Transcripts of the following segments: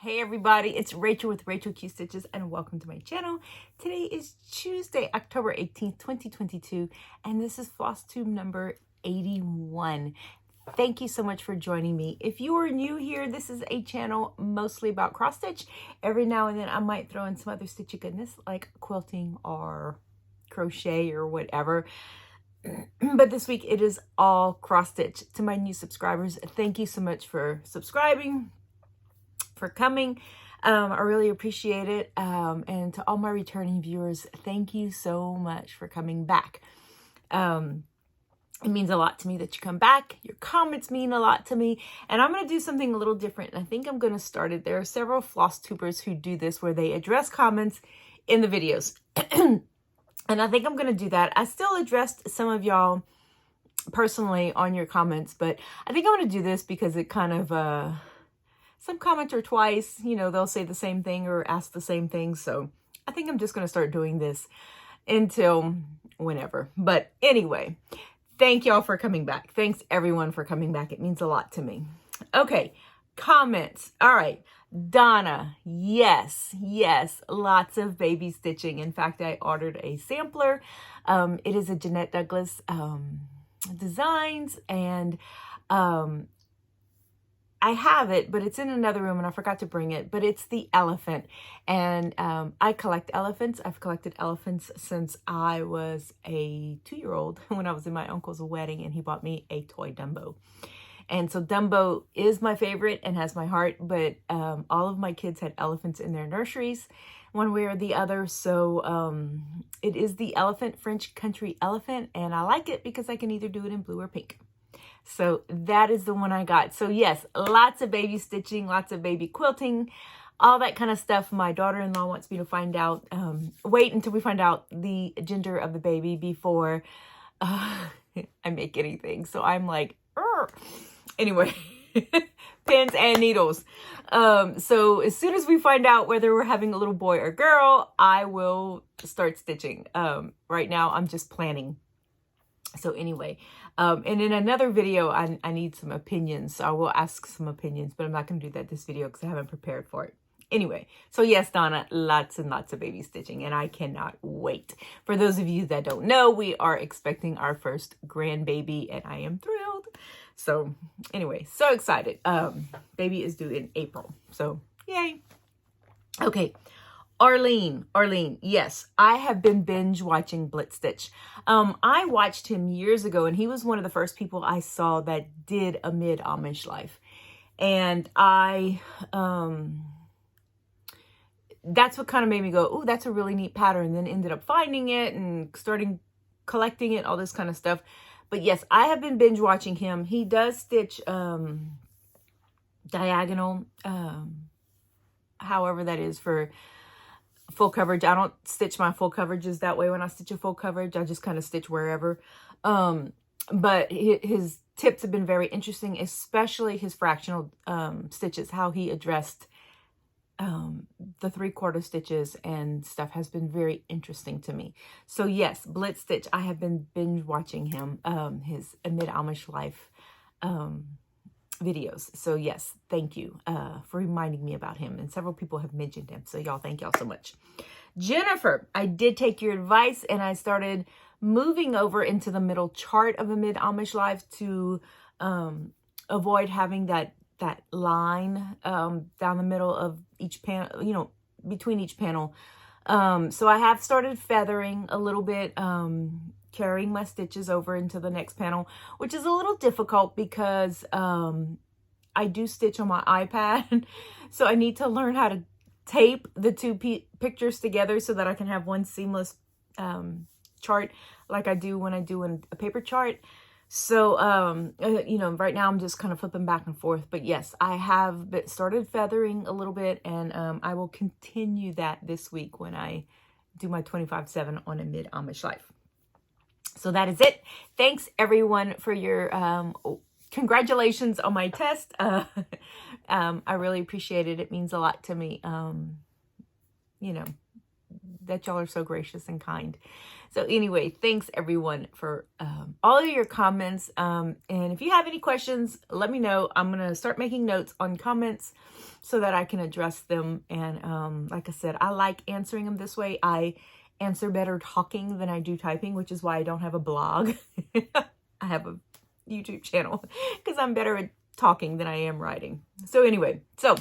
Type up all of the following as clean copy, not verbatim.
Hey everybody, it's Rachel with Rachel Q Stitches and welcome to my channel. Today is Tuesday, October 18th, 2022, and this is FlossTube number 81. Thank you so much for joining me. If you are new here, this is a channel mostly about cross stitch. Every now and then I might throw in some other stitchy goodness like quilting or crochet or whatever. But this week it is all cross stitch. To my new subscribers, thank you so much for subscribing, for coming. I really appreciate it. And to all my returning viewers, thank you so much for coming back. It means a lot to me that you come back. Your comments mean a lot to me. And I'm going to do something a little different. And I think I'm going to start it. There are several FlossTubers who do this where they address comments in the videos. And I think I'm going to do that. I still addressed some of y'all personally on your comments, but I think I'm going to do this because it kind of, some commenter twice, you know, they'll say the same thing or ask the same thing. So I think I'm just going to start doing this until whenever. But anyway, thank y'all for coming back. Thanks everyone for coming back. It means a lot to me. Okay, comments. All right. Donna, yes, lots of baby stitching. In fact, I ordered a sampler. It is a Jeanette Douglas designs, and I have it, but it's in another room and I forgot to bring it, but it's the elephant. And I collect elephants. I've collected elephants since I was a 2-year-old when I was in my uncle's wedding and he bought me a toy Dumbo. And so Dumbo is my favorite and has my heart, but all of my kids had elephants in their nurseries one way or the other. So it is the elephant, French country elephant, and I like it because I can either do it in blue or pink. So that is the one I got. So yes, lots of baby stitching, lots of baby quilting, all that kind of stuff. My daughter-in-law wants me to find out, wait until we find out the gender of the baby before I make anything. So I'm like, anyway, pins and needles. So as soon as we find out whether we're having a little boy or girl, I will start stitching. Right now I'm just planning. So anyway, and in another video, I need some opinions. So I will ask some opinions, but I'm not going to do that this video because I haven't prepared for it. Anyway, so yes, Donna, lots and lots of baby stitching, and I cannot wait. For those of you that don't know, we are expecting our first grandbaby, and I am thrilled. So anyway, so excited. Baby is due in April. So yay. Okay. Arlene, yes, I have been binge watching Blitz Stitch. I watched him years ago, and he was one of the first people I saw that did a mid-Amish life. And that's what kind of made me go, oh, that's a really neat pattern. And then ended up finding it and starting collecting it, all this kind of stuff. But yes, I have been binge watching him. He does stitch diagonal, however that is for full coverage. I don't stitch my full coverages that way. When I stitch a full coverage, I just kind of stitch wherever. But his tips have been very interesting, especially his fractional stitches, how he addressed the 3/4 stitches and stuff has been very interesting to me. So yes, Blitz Stitch, I have been binge watching him, his Mid Amish Life videos. So yes, thank you for reminding me about him, and several people have mentioned him, so y'all, thank y'all so much. Jennifer, I did take your advice and I started moving over into the middle chart of a Mid Amish Life to avoid having that line down the middle of each panel, you know, between each panel. So I have started feathering a little bit, carrying my stitches over into the next panel, which is a little difficult because I do stitch on my iPad. So I need to learn how to tape the two pictures together so that I can have one seamless chart like I do when I do a paper chart. So, you know, right now I'm just kind of flipping back and forth. But yes, I have started feathering a little bit, and I will continue that this week when I do my 25/7 on a Mid Amish Life. So that is it. Thanks everyone for your congratulations on my test. I really appreciate it. It means a lot to me. You know, that y'all are so gracious and kind. So anyway, thanks everyone for all of your comments. And if you have any questions, let me know. I'm going to start making notes on comments so that I can address them. And like I said, I like answering them this way. I answer better talking than I do typing, which is why I don't have a blog. I have a YouTube channel because I'm better at talking than I am writing. So anyway, so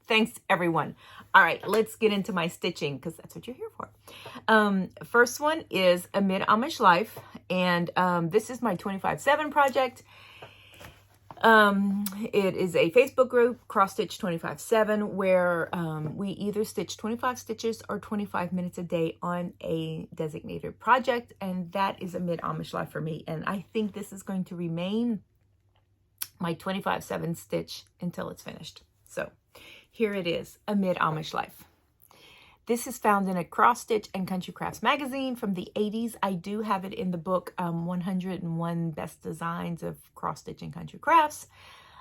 thanks everyone. All right, let's get into my stitching because that's what you're here for. First one is Amid Amish Life, and this is my 25/7 project. It is a Facebook group, Cross Stitch 25/7, where we either stitch 25 stitches or 25 minutes a day on a designated project, and that is Amid Amish Life for me. And I think this is going to remain my 25/7 stitch until it's finished. So here it is, Amid Amish Life. This is found in a Cross Stitch and Country Crafts magazine from the 80s. I do have it in the book 101 Best Designs of Cross Stitch and Country Crafts.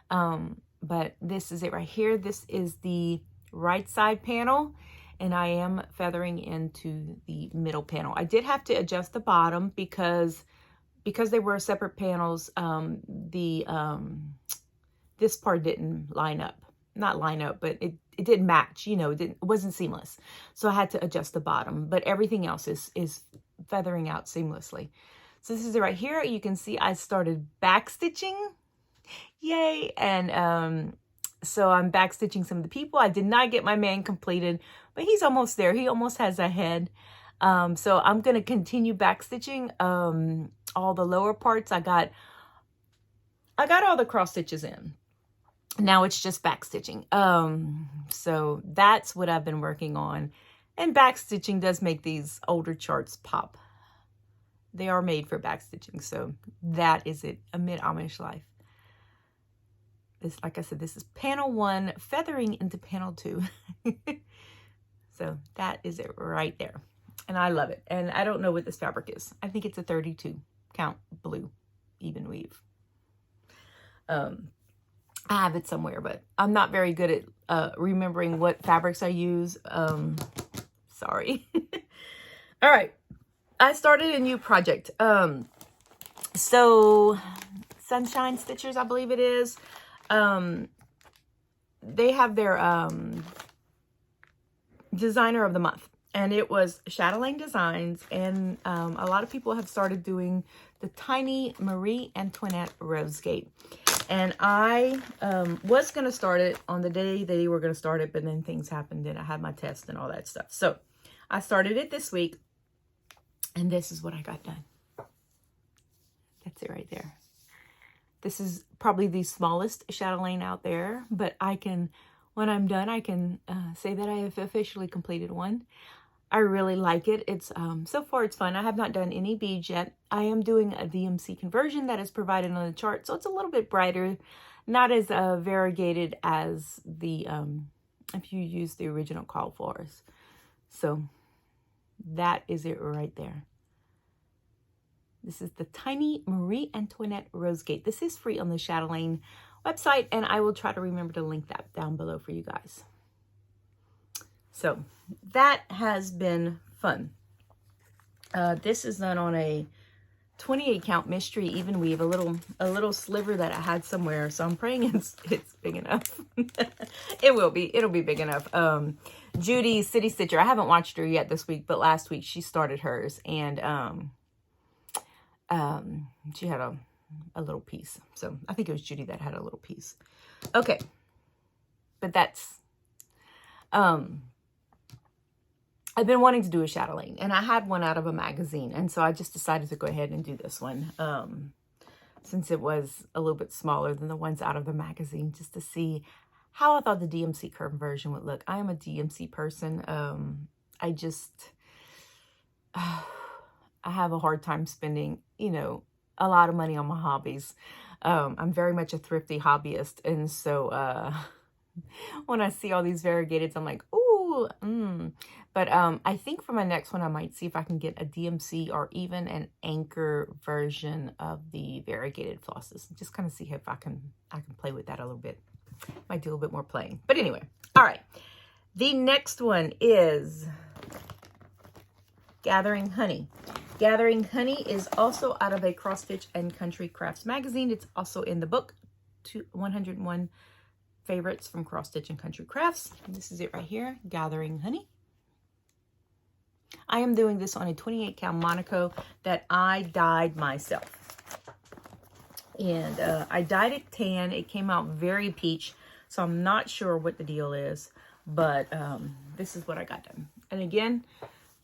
But this is it right here. This is the right side panel, and I am feathering into the middle panel. I did have to adjust the bottom because they were separate panels. This part didn't line up. Not line up, but it didn't match, you know, it wasn't seamless. So I had to adjust the bottom, but everything else is feathering out seamlessly. So this is it right here. You can see I started back stitching. Yay. And so I'm back stitching some of the people. I did not get my man completed, but he's almost there. He almost has a head. So I'm going to continue back stitching all the lower parts. I got all the cross stitches in. Now it's just back stitching. So that's what I've been working on. And back stitching does make these older charts pop. They are made for back stitching. So that is it. Amid Amish Life. This, like I said, this is panel 1, feathering into panel 2. So that is it right there. And I love it. And I don't know what this fabric is. I think it's a 32 count blue even weave. I have it somewhere, but I'm not very good at remembering what fabrics I use. Sorry. All right. I started a new project. So Sunshine Stitchers, I believe it is. They have their designer of the month, and it was Chatelaine Designs. And a lot of people have started doing the tiny Marie Antoinette Rosegate. And I was going to start it on the day they were going to start it, but then things happened and I had my test and all that stuff. So I started it this week, and this is what I got done. That's it right there. This is probably the smallest chatelaine out there, but I can, when I'm done, I can say that I have officially completed one. I really like it. It's so far it's fun. I have not done any beads yet. I am doing a DMC conversion that is provided on the chart, so it's a little bit brighter, not as variegated as the if you use the original call flowers. So that is it right there. This is the tiny Marie Antoinette Rosegate. This is free on the Chatelaine website, and I will try to remember to link that down below for you guys. So that has been fun. This is done on a 28 count mystery even weave, a little sliver that I had somewhere. So I'm praying it's big enough. It'll be big enough. Judy City Stitcher, I haven't watched her yet this week, but last week she started hers, and she had a little piece. So I think it was Judy that had a little piece. Okay. But that's I've been wanting to do a chatelaine, and I had one out of a magazine, and so I just decided to go ahead and do this one since it was a little bit smaller than the ones out of the magazine, just to see how I thought the DMC conversion would look. I am a DMC person. I have a hard time spending, you know, a lot of money on my hobbies. I'm very much a thrifty hobbyist, and so when I see all these variegateds, I'm like, ooh. But I think for my next one, I might see if I can get a DMC or even an anchor version of the variegated flosses. Just kind of see if I can play with that a little bit. Might do a little bit more playing. But anyway, all right. The next one is Gathering Honey. Gathering Honey is also out of a Cross Stitch and Country Crafts magazine. It's also in the book, 101 Favorites from Cross Stitch and Country Crafts. This is it right here, Gathering Honey. I am doing this on a 28 count Monaco that I dyed myself. And I dyed it tan. It came out very peach, so I'm not sure what the deal is, but this is what I got done. And again,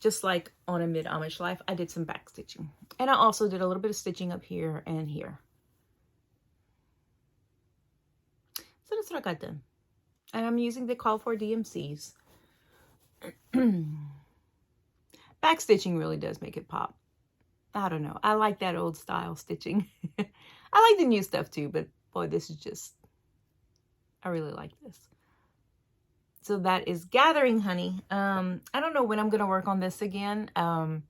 just like on a Mid Amish Life, I did some back stitching. And I also did a little bit of stitching up here and here. So that's what I got done. And I'm using the Call for DMCs. Back stitching really does make it pop. I don't know. I like that old style stitching. I like the new stuff too, but boy, this is just, I really like this. So that is Gathering Honey. I don't know when I'm going to work on this again. I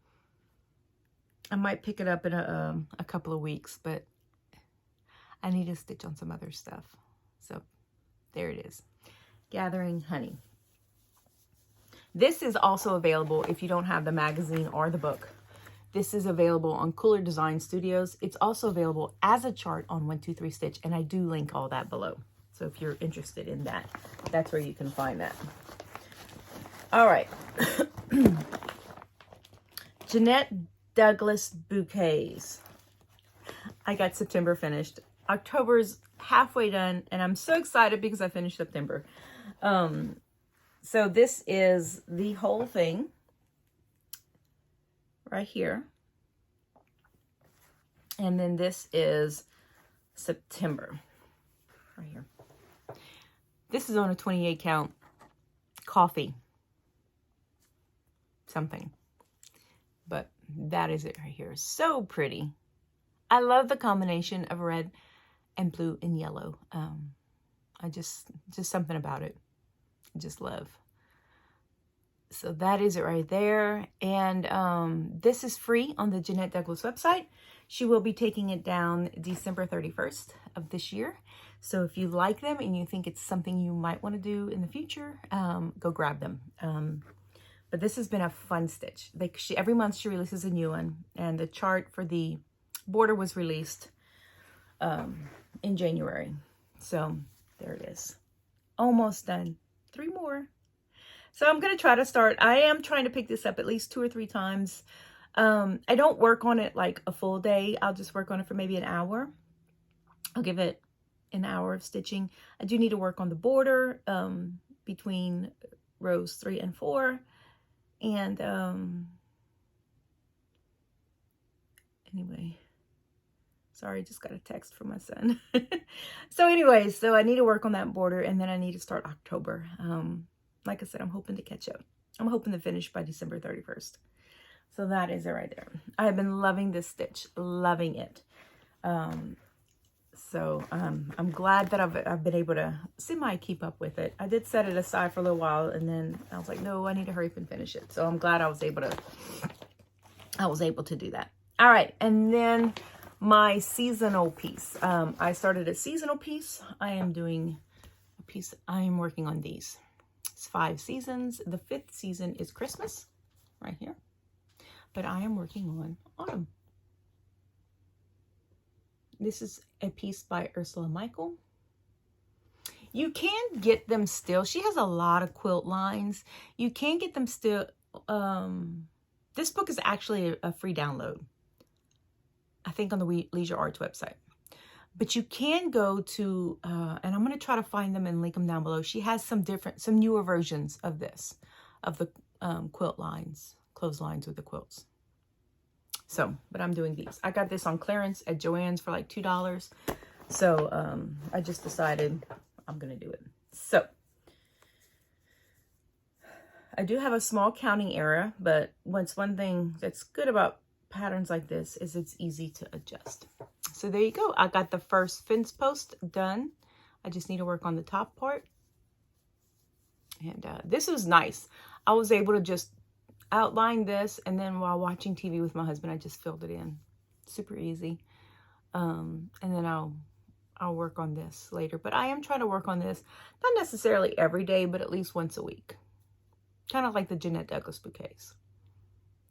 might pick it up in a couple of weeks, but I need to stitch on some other stuff. So there it is. Gathering Honey. This is also available if you don't have the magazine or the book. This is available on Cooler Design Studios. It's also available as a chart on 123 Stitch, and I do link all that below. So if you're interested in that, that's where you can find that. All right. Jeanette Douglas Bouquets. I got September finished. October's halfway done, and I'm so excited because I finished September. So this is the whole thing right here. And then this is September right here. This is on a 28 count coffee something, but that is it right here. So pretty. I love the combination of red and blue and yellow. I just something about it. I just love. So that is it right there. And this is free on the Jeanette Douglas website. She will be taking it down December 31st of this year. So if you like them and you think it's something you might want to do in the future, go grab them. But this has been a fun stitch. Every month she releases a new one, and the chart for the border was released in January. So there it is. Almost done. 3 more. So I'm going to try to start. I am trying to pick this up at least 2 or 3 times. I don't work on it like a full day. I'll just work on it for maybe an hour. I'll give it an hour of stitching. I do need to work on the border between rows 3 and 4. And anyway, sorry, I just got a text from my son. So anyways, so I need to work on that border, and then I need to start October. Like I said, I'm hoping to catch up. I'm hoping to finish by December 31st. So that is it right there. I have been loving this stitch, loving it. So I'm glad that I've been able to semi keep up with it. I did set it aside for a little while, and then I was like, no, I need to hurry up and finish it. So I'm glad I was able to do that. All right, and then my seasonal piece. I started a seasonal piece. I am doing a piece. I am working on these. It's 5 seasons. The 5th season is Christmas, right here. But I am working on autumn. This is a piece by Ursula Michael. You can get them still. She has a lot of quilt lines. You can get them still. This book is actually a free download, I think, on the Leisure Arts website. But you can go to, and I'm going to try to find them and link them down below. She has some newer versions of this, of the quilt lines, clotheslines with the quilts. So, but I'm doing these. I got this on clearance at Joann's for like $2. So, I just decided I'm going to do it. So, I do have a small counting error, but one thing that's good about patterns like this is it's easy to adjust. So there you go. I got the first fence post done. I just need to work on the top part. And this was nice. I was able to just outline this, and then while watching TV with my husband, I just filled it in. Super easy. And then I'll work on this later. But I am trying to work on this, not necessarily every day, but at least once a week. Kind of like the Jeanette Douglas bouquets.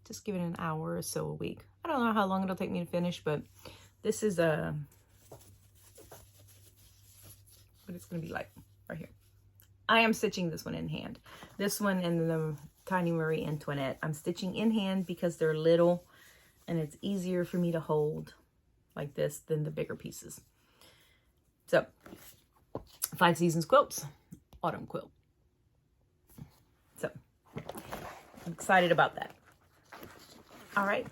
just give it an hour or so a week. I don't know how long it'll take me to finish, but this is what it's going to be like right here. I am stitching this one in hand. This one and the Tiny Marie Antoinette. I'm stitching in hand because they're little and it's easier for me to hold like this than the bigger pieces. So, 5 Seasons Quilts, Autumn Quilt. So, I'm excited about that. All right.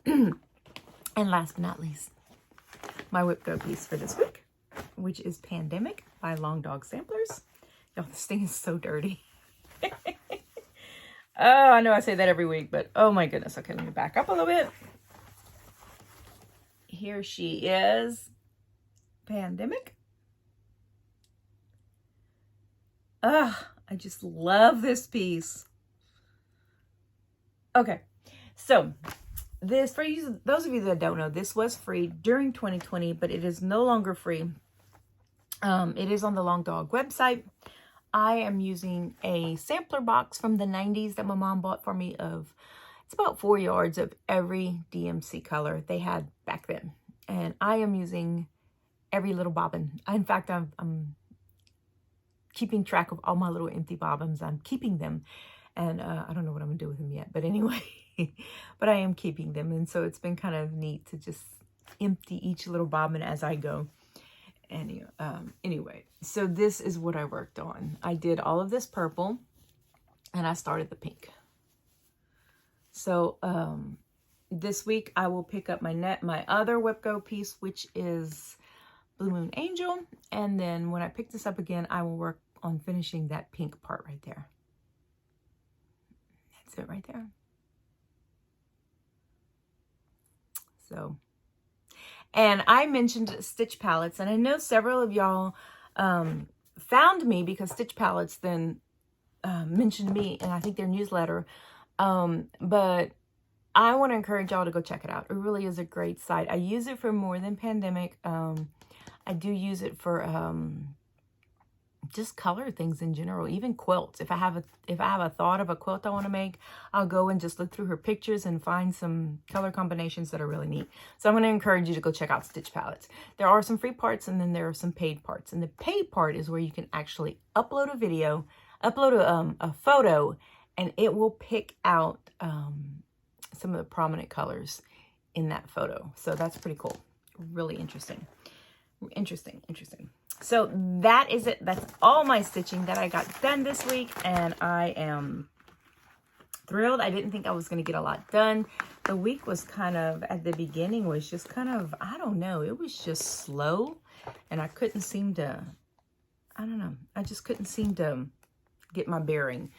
And last but not least, my whip go piece for this week, which is Pandemic by Long Dog Samplers. Y'all, this thing is so dirty. Oh, I know I say that every week, but oh my goodness. Okay, let me back up a little bit. Here she is. Pandemic. Ugh, I just love this piece. Okay, so this, for you, those of you that don't know, this was free during 2020, but it is no longer free. It is on the Long Dog website. I am using a sampler box from the 90s that my mom bought for me of, it's about 4 yards of every DMC color they had back then. And I am using every little bobbin. In fact, I'm keeping track of all my little empty bobbins. I'm keeping them. And I don't know what I'm going to do with them yet. But anyway, but I am keeping them. And so it's been kind of neat to just empty each little bobbin as I go. And anyway, so this is what I worked on. I did all of this purple and I started the pink. So this week I will pick up my other whip go piece, which is Blue Moon Angel. And then when I pick this up again, I will work on finishing that pink part right there. That's it right there. So, and I mentioned stitch palettes, and I know several of y'all found me because Stitch Palettes then mentioned me, and I think their newsletter. But I want to encourage y'all to go check it out. It really is a great site. I use it for more than Pandemic. I do use it for just color things in general, even quilts. If I have a thought of a quilt I want to make, I'll go and just look through her pictures and find some color combinations that are really neat. So I'm going to encourage you to go check out Stitch Palettes. There are some free parts and then there are some paid parts. And the paid part is where you can actually upload a video, upload a photo, and it will pick out some of the prominent colors in that photo. So that's pretty cool. Really interesting. Interesting. So that is it. That's all my stitching that I got done this week, and I am thrilled. I didn't think I was going to get a lot done. The week was kind of, at the beginning, was just kind of, I don't know, it was just slow, and I couldn't seem to, I don't know, I just couldn't seem to get my bearing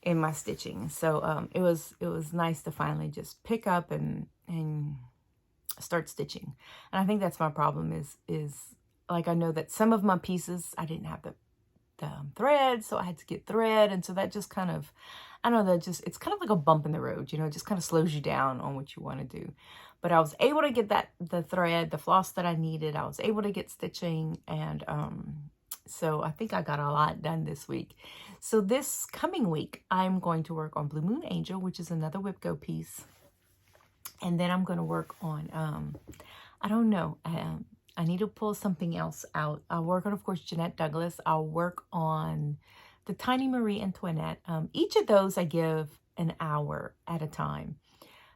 in my stitching. So it was nice to finally just pick up and start stitching. And I think that's my problem is like, I know that some of my pieces, I didn't have the thread, so I had to get thread. And so that just kind of, I don't know, it's kind of like a bump in the road, you know, it just kind of slows you down on what you want to do. But I was able to get the thread, the floss that I needed. I was able to get stitching. And so I think I got a lot done this week. So this coming week, I'm going to work on Blue Moon Angel, which is another whip go piece. And then I'm going to work on, I don't know, I need to pull something else out. I'll work on, of course, Jeanette Douglas. I'll work on the Tiny Marie Antoinette. Each of those I give an hour at a time.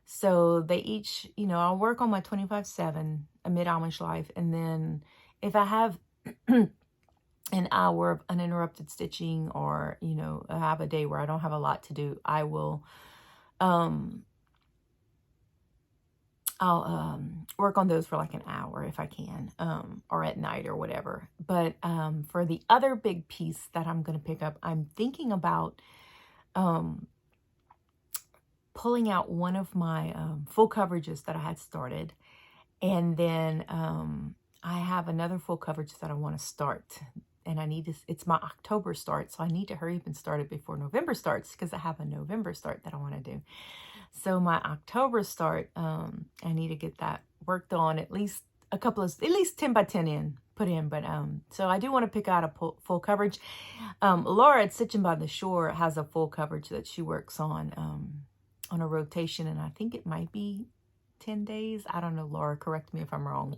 So they each, you know, I'll work on my 25/7, A Mid-Amish Life. And then if I have an hour of uninterrupted stitching, or, you know, I have a day where I don't have a lot to do, I will, I'll work on those for like an hour if I can, or at night or whatever. But for the other big piece that I'm going to pick up, I'm thinking about pulling out one of my full coverages that I had started. And then I have another full coverage that I want to start. And I need to, it's my October start, so I need to hurry up and start it before November starts, because I have a November start that I want to do. So my October start, I need to get that worked on, at least 10 by 10 in, put in. But so I do want to pick out a full coverage. Laura at Stitching by the Shore has a full coverage that she works on a rotation, and I think it might be 10 days. I don't know, Laura, correct me if I'm wrong.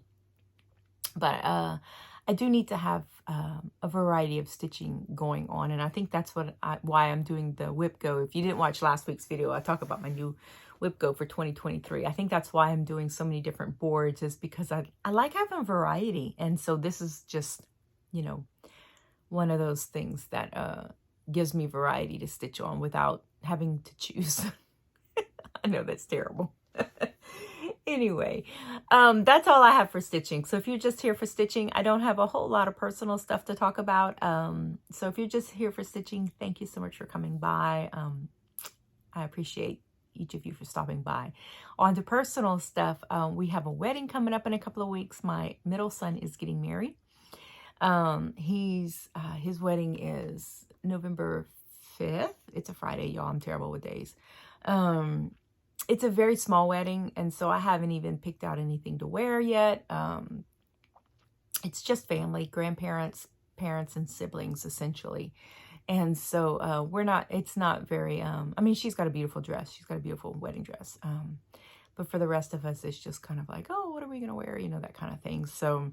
But I do need to have a variety of stitching going on, and I think that's why I'm doing the whip go. If you didn't watch last week's video, I talk about my new whip go for 2023. I think that's why I'm doing so many different boards, is because I like having variety. And so this is just, you know, one of those things that gives me variety to stitch on without having to choose. I know that's terrible. Anyway, that's all I have for stitching. So if you're just here for stitching, I don't have a whole lot of personal stuff to talk about. So if you're just here for stitching, thank you so much for coming by. I appreciate each of you for stopping by. On to personal stuff, we have a wedding coming up in a couple of weeks. My middle son is getting married. His wedding is November 5th. It's a Friday, y'all. I'm terrible with days. It's a very small wedding, and so I haven't even picked out anything to wear yet. It's just family, grandparents, parents, and siblings, essentially. And so it's not very, I mean, she's got a beautiful dress. She's got a beautiful wedding dress. But for the rest of us, it's just kind of like, oh, what are we going to wear? You know, that kind of thing. So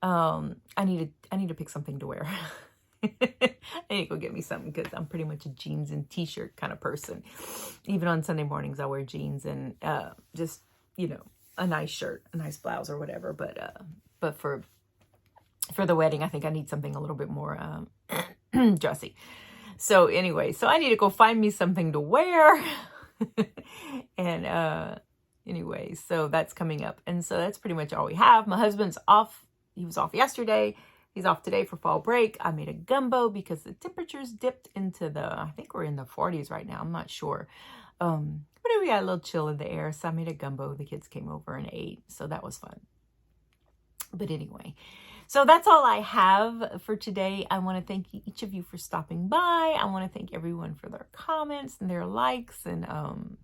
I need to pick something to wear. I need to go get me something, because I'm pretty much a jeans and t-shirt kind of person. Even on Sunday mornings, I wear jeans and just, you know, a nice shirt, a nice blouse or whatever. But for the wedding, I think I need something a little bit more dressy. So anyway, so I need to go find me something to wear. And anyway, so that's coming up. And so that's pretty much all we have. My husband's off. He was off yesterday. He's off today for fall break. I made a gumbo because the temperatures dipped into I think we're in the 40s right now. I'm not sure. But we got a little chill in the air. So I made a gumbo. The kids came over and ate. So that was fun. But anyway, so that's all I have for today. I want to thank each of you for stopping by. I want to thank everyone for their comments and their likes and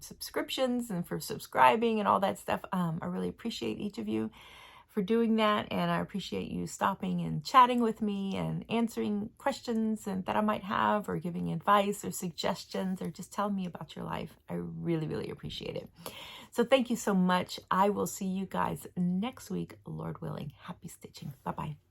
subscriptions and for subscribing and all that stuff. I really appreciate each of you for doing that, and I appreciate you stopping and chatting with me and answering questions that I might have, or giving advice or suggestions, or just telling me about your life. I really, really appreciate it. So thank you so much. I will see you guys next week, Lord willing. Happy stitching. Bye-bye.